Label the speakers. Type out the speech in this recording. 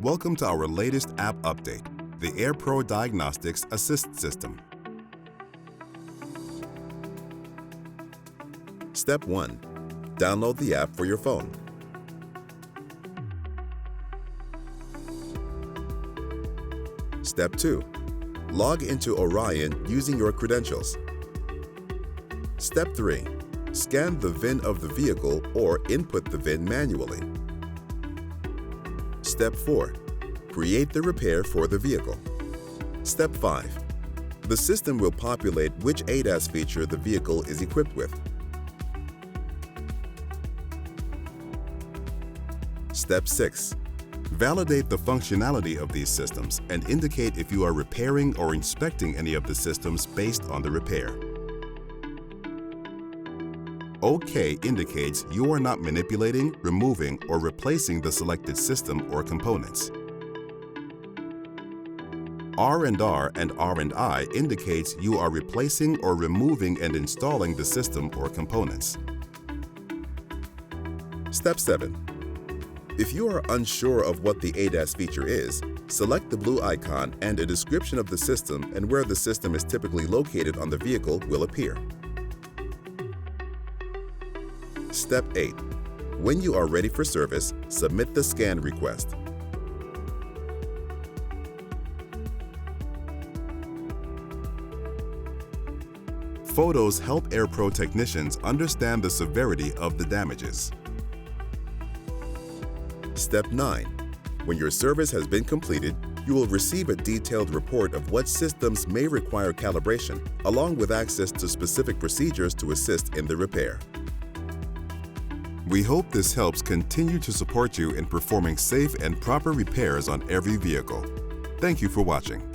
Speaker 1: Welcome to our latest app update, the AirPro Diagnostics Assist System. Step 1. Download the app for your phone. Step 2. Log into Orion using your credentials. Step 3. Scan the VIN of the vehicle or input the VIN manually. Step 4. Create the repair for the vehicle. Step 5. The system will populate which ADAS feature the vehicle is equipped with. Step 6. Validate the functionality of these systems and indicate if you are repairing or inspecting any of the systems based on the repair. OK indicates you are not manipulating, removing, or replacing the selected system or components. R&R and R&I indicates you are replacing or removing and installing the system or components. Step 7. If you are unsure of what the ADAS feature is, select the blue icon and a description of the system and where the system is typically located on the vehicle will appear. Step 8. When you are ready for service, submit the scan request. Photos help AirPro technicians understand the severity of the damages. Step 9. When your service has been completed, you will receive a detailed report of what systems may require calibration, along with access to specific procedures to assist in the repair. We hope this helps continue to support you in performing safe and proper repairs on every vehicle. Thank you for watching.